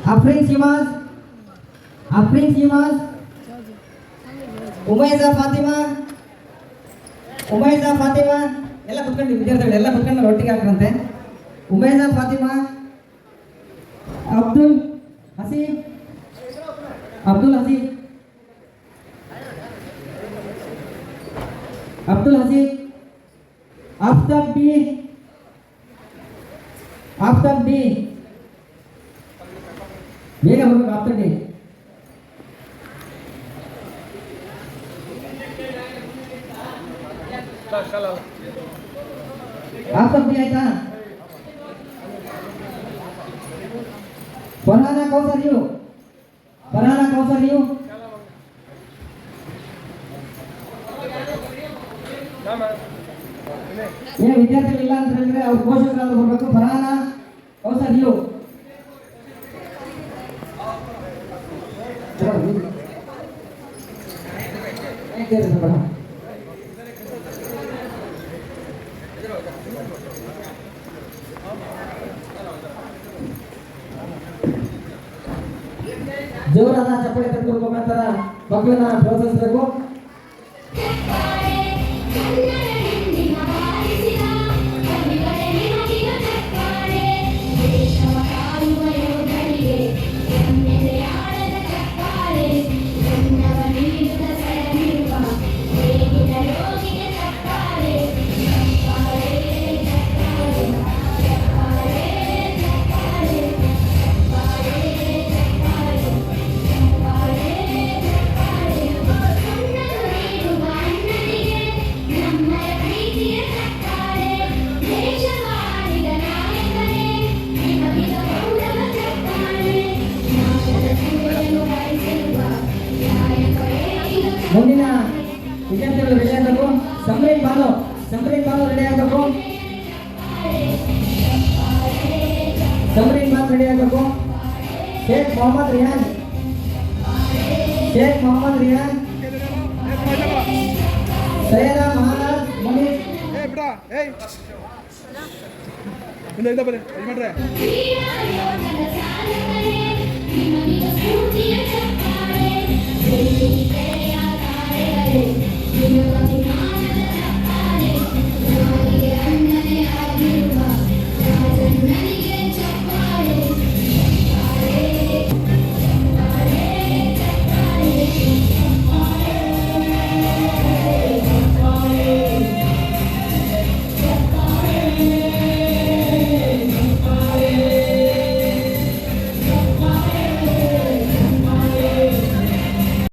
Afrin Shimas, Umayza Fatima, ಎಲ್ಲ ಕುತ್ಕೊಂಡು ವಿದ್ಯಾರ್ಥಿಗಳು ಎಲ್ಲ ಕುತ್ಕೊಂಡು ಒಟ್ಟಿಗೆ ಹಾಕ್ರಂತೆ. ಉಮೈಜಾ ಫಾತಿಮಾ, ಅಬ್ದುಲ್ ಹಸೀಬ್, ಆಫ್ತಾಬ್ ಡಿ ಬೇಗ ಹೋಗ್ಬೇಕು. ಆಫ್ತಾಬ್ ಡಿ ಆಯ್ತಾ? ಫರ್ಹಾನಾ ಕೌಸರ್ ಯು ಏನು ವಿದ್ಯಾರ್ಥಿಗಳಿಲ್ಲ ಅಂತ ಹೇಳಿದ್ರೆ ಅವ್ರ ಪೋಷಕರಾದ್ರು ಬರ್ಬೇಕು. ಫರ್ಹಾನಾ ಕೌಸರ್ ಯು ಜೋರಾದ ಚಪ್ಪಲಿ ತಟ್ಟುವ ಮುಖಾಂತರ ಮಕ್ಕಳನ್ನ ಪ್ರೋತ್ಸಾಹಿಸಬೇಕು. ಮುಂದಿನ ವಿದ್ಯಾರ್ಥಿಗಳು ರೆಡಿ ಆಗಬೇಕು. ಸಮರೀನ್ ಬಾನು ರೆಡಿ ಆಗಬೇಕು. ಶೇಖ್ ಮೊಹಮ್ಮದ್ ರಿಯಾನ್, ಸೈಯದಾ ಮಹಾರಾಜ್ ಮುನೀರ್.